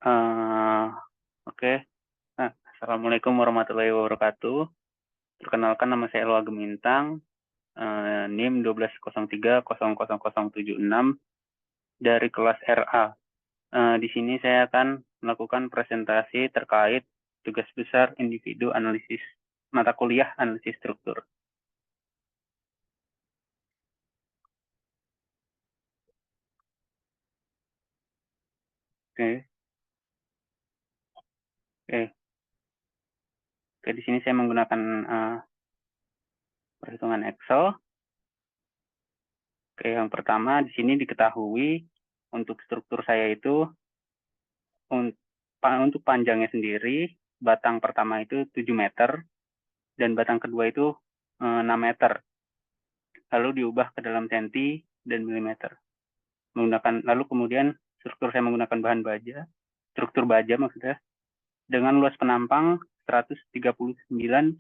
Oke. Nah, Assalamualaikum warahmatullahi wabarakatuh. Perkenalkan, nama saya Elwa Gemintang, NIM 1203000076 dari kelas RA. Di sini saya akan melakukan presentasi terkait tugas besar individu analisis mata kuliah analisis struktur. Oke. Oke. Oke, di sini saya menggunakan perhitungan Excel. Oke, yang pertama di sini diketahui untuk struktur saya itu untuk panjangnya sendiri, batang pertama itu 7 meter dan batang kedua itu 6 meter. Lalu diubah ke dalam senti dan milimeter. Lalu kemudian struktur saya menggunakan bahan baja, struktur baja maksudnya, dengan luas penampang 139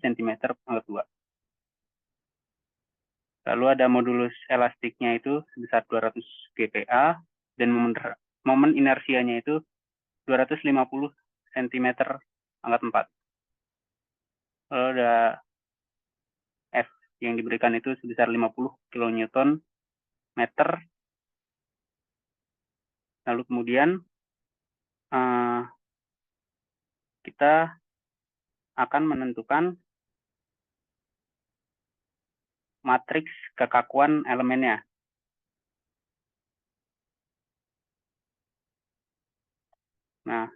cm pangkat 2. Lalu ada modulus elastiknya itu sebesar 200 GPa dan momen inersianya itu 250 cm pangkat 4. Lalu ada F yang diberikan itu sebesar 50 kN meter. Lalu kemudian kita akan menentukan matriks kekakuan elemennya. Nah,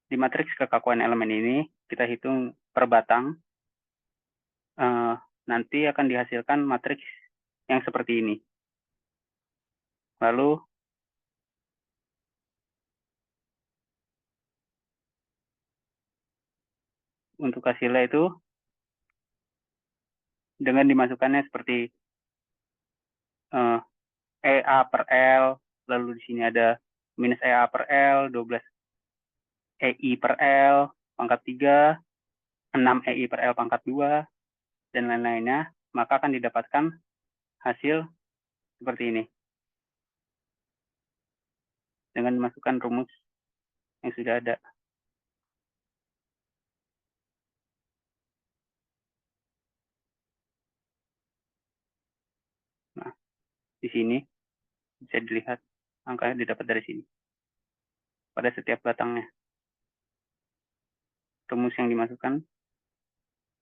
di matriks kekakuan elemen ini kita hitung per batang. Nanti akan dihasilkan matriks yang seperti ini. Lalu untuk hasilnya itu dengan dimasukkannya seperti EA per L, lalu di sini ada minus EA per L, 12 EI per L, pangkat 3, 6 EI per L pangkat 2, dan lain-lainnya, maka akan didapatkan hasil seperti ini. Dengan memasukkan rumus yang sudah ada. Nah, di sini bisa dilihat angkanya didapat dari sini. Pada setiap batangnya. Rumus yang dimasukkan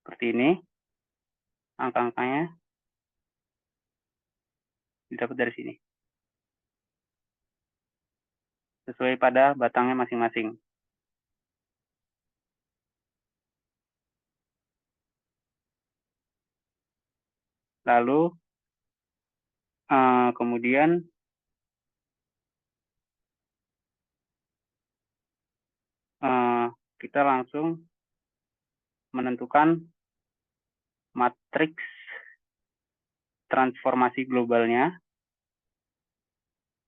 seperti ini. Angka-angkanya didapat dari sini. Sesuai pada batangnya masing-masing. Lalu kemudian kita langsung menentukan matriks transformasi globalnya,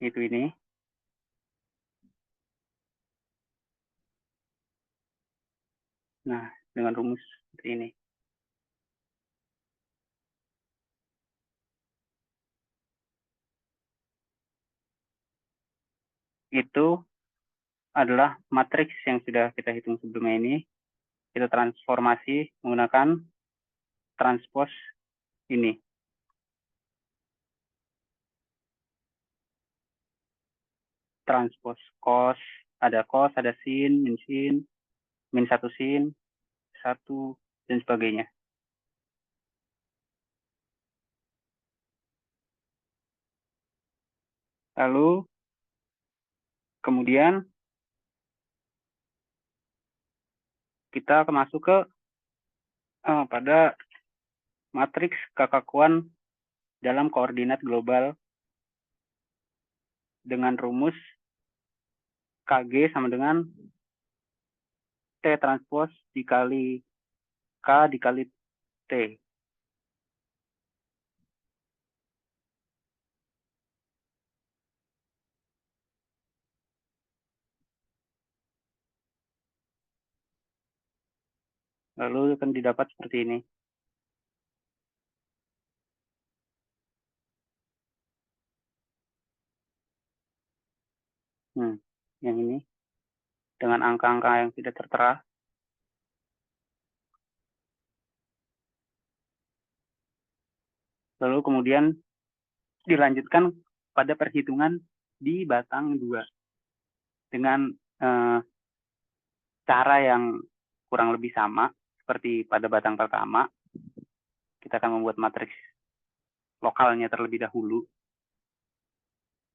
itu ini. Nah, dengan rumus seperti ini. Itu adalah matriks yang sudah kita hitung sebelumnya ini. Kita transformasi menggunakan transpose ini. Transpose cos, ada sin, min 1 sin, 1, dan sebagainya. Lalu kemudian kita masuk ke pada matriks kekakuan dalam koordinat global dengan rumus KG sama dengan T transpose dikali K dikali T. Lalu akan didapat seperti ini. yang ini, dengan angka-angka yang tidak tertera. Lalu kemudian dilanjutkan pada perhitungan di batang 2 dengan cara yang kurang lebih sama seperti pada batang pertama. Kita akan membuat matriks lokalnya terlebih dahulu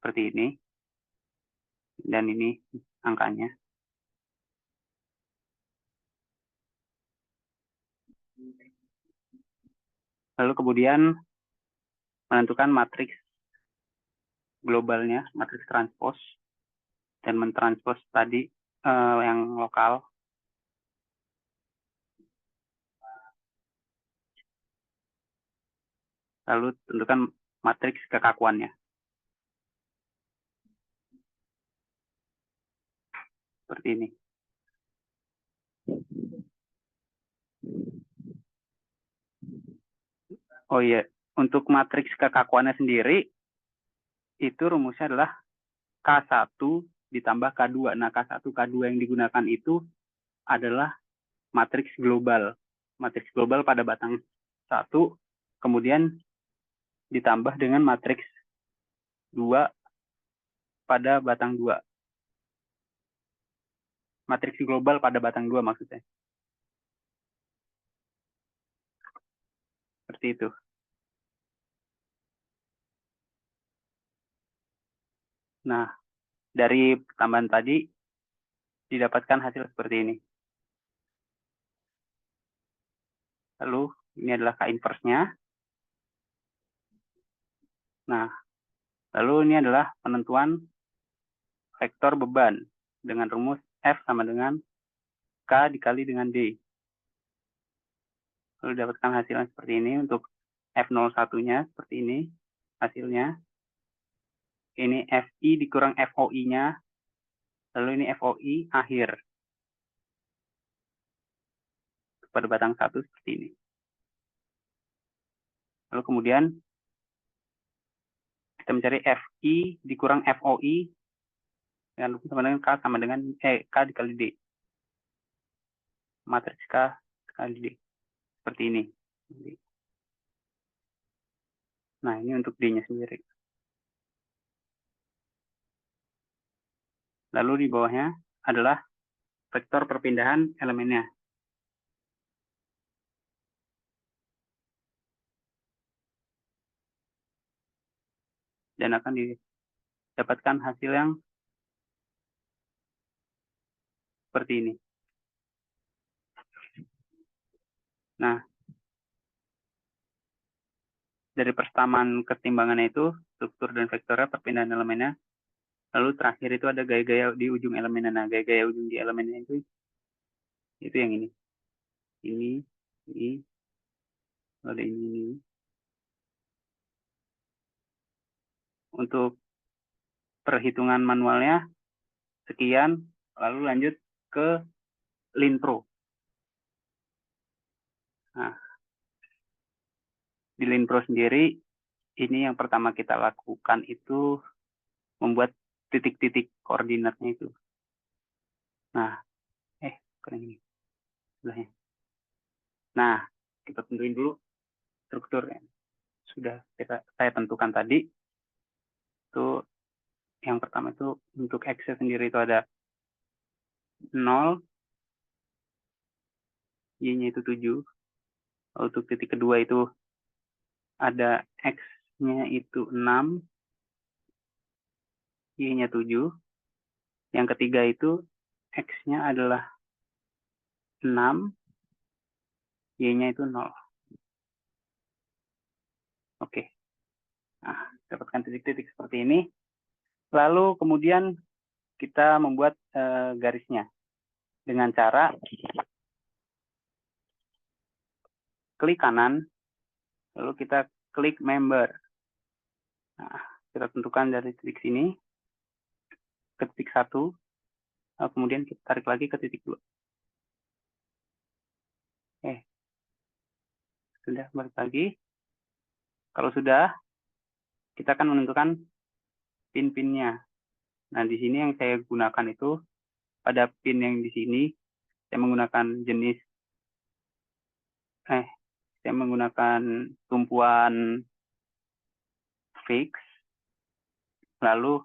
seperti ini, dan ini angkanya. Lalu kemudian menentukan matriks globalnya, matriks transpos, dan mentranspos tadi yang lokal. Lalu tentukan matriks kekakuannya. Seperti ini. Oh iya, untuk matriks kekakuannya sendiri, itu rumusnya adalah K1 ditambah K2. Nah, K1, K2 yang digunakan itu adalah matriks global. Matriks global pada batang 1, kemudian ditambah dengan matriks 2 pada batang 2. Matriks global pada batang 2 maksudnya. Seperti itu. Nah, dari tambahan tadi didapatkan hasil seperti ini. Lalu ini adalah K inverse-nya. Nah, lalu ini adalah penentuan vektor beban dengan rumus F sama dengan K dikali dengan D. Lalu dapatkan hasilnya seperti ini. Untuk F01-nya seperti ini hasilnya. Ini FI dikurang FOI-nya. Lalu ini FOI akhir. Pada batang 1 seperti ini. Lalu kemudian kita mencari FI dikurang FOI dengan sama dengan K sama dengan K dikali D. Matriks K dikali D. Seperti ini. Nah, ini untuk D-nya sendiri. Lalu di bawahnya adalah vektor perpindahan elemennya. Dan akan didapatkan hasil yang seperti ini. Nah, dari persamaan ketimbangannya itu, struktur dan vektornya, perpindahan elemennya. Lalu terakhir itu ada gaya-gaya di ujung elemennya. Nah, gaya-gaya ujung di elemennya itu yang ini. Ini, ada ini. Untuk perhitungan manualnya, sekian. Lalu lanjut ke Linpro. Nah, di Linpro sendiri, ini yang pertama kita lakukan itu membuat titik-titik koordinatnya itu. Nah, bukan ini. Sebelahnya. Nah, kita tentuin dulu strukturnya. Sudah saya tentukan tadi. Itu yang pertama itu untuk X sendiri itu ada 0, Y-nya itu 7. Lalu untuk titik kedua itu ada X-nya itu 6, Y-nya 7. Yang ketiga itu X-nya adalah 6, Y-nya itu 0. Oke. Nah, dapatkan titik-titik seperti ini. Lalu kemudian kita membuat garisnya dengan cara klik kanan, lalu kita klik member. Nah, kita tentukan dari titik sini ke titik 1, kemudian kita tarik lagi ke titik 2. Sudah, balik lagi. Kalau sudah, kita akan menentukan pin-pinnya. Nah, di sini yang saya gunakan itu, pada pin yang di sini, saya menggunakan saya menggunakan tumpuan fix, lalu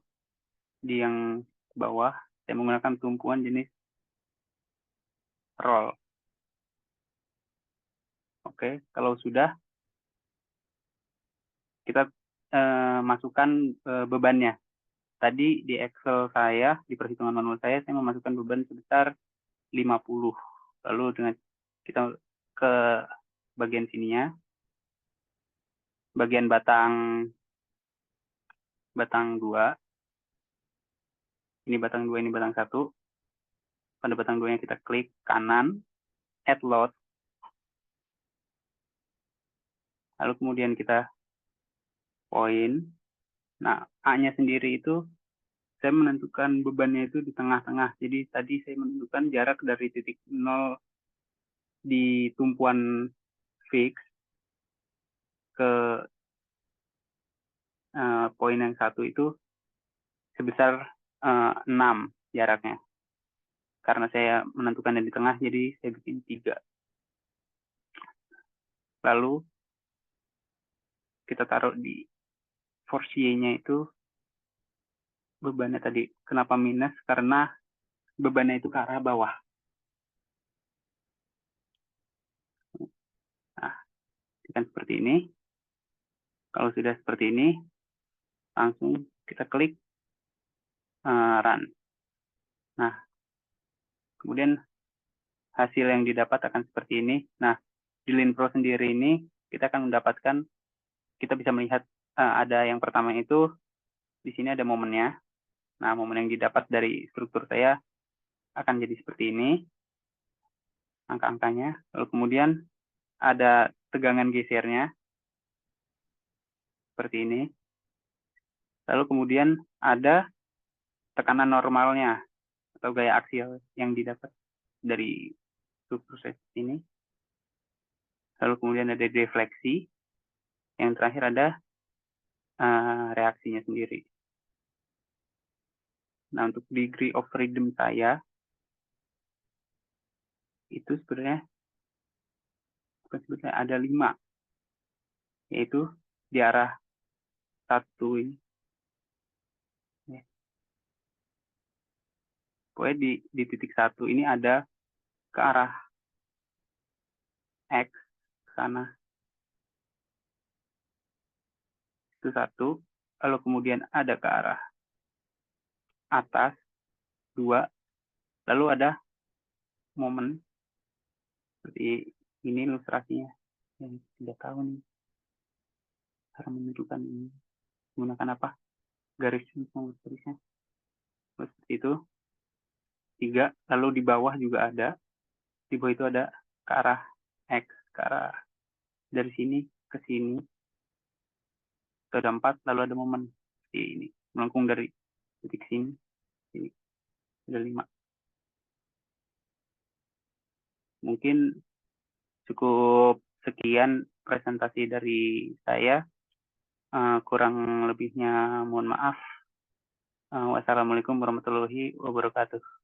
di yang bawah, saya menggunakan tumpuan jenis roll. Oke, kalau sudah, kita masukkan bebannya. Tadi di Excel saya, di perhitungan manual saya memasukkan beban sebesar 50. Lalu dengan kita ke bagian sininya, bagian batang 2, ini batang 2, ini batang 1. Pada batang 2 nya kita klik kanan, add load. Lalu kemudian kita poin. Nah, A-nya sendiri itu saya menentukan bebannya itu di tengah-tengah. Jadi tadi saya menentukan jarak dari titik 0 di tumpuan fix ke poin yang 1 itu sebesar 6 jaraknya. Karena saya menentukannya di tengah, jadi saya bikin 3. Lalu kita taruh di force Y-nya itu bebannya tadi. Kenapa minus? Karena bebannya itu ke arah bawah. Nah, kan seperti ini. Kalau sudah seperti ini, langsung kita klik run. Nah, kemudian hasil yang didapat akan seperti ini. Nah, di LeanPro sendiri ini kita akan mendapatkan, kita bisa melihat ada yang pertama itu di sini ada momennya. Nah, momen yang didapat dari struktur saya akan jadi seperti ini, angka-angkanya. Lalu kemudian ada tegangan gesernya seperti ini. Lalu kemudian ada tekanan normalnya atau gaya aksial yang didapat dari struktur saya ini. Lalu kemudian ada defleksi. Yang terakhir ada reaksinya sendiri. Nah, untuk degree of freedom saya itu sebenarnya ada 5, yaitu di arah 1 ini. Pokoknya di titik 1 ini ada ke arah X ke sana. Itu 1. Lalu kemudian ada ke arah atas 2. Lalu ada momen seperti ini ilustrasinya. Yang tidak tahu nih cara menunjukkan ini menggunakan apa, garis garisnya seperti itu. 3. Lalu di bawah juga ada, di bawah itu ada ke arah X, ke arah dari sini ke sini. Itu ada 4. Lalu ada momen seperti ini melengkung dari titik sini. Ini ada 5. Mungkin cukup sekian presentasi dari saya. Kurang lebihnya mohon maaf. Wassalamualaikum warahmatullahi wabarakatuh.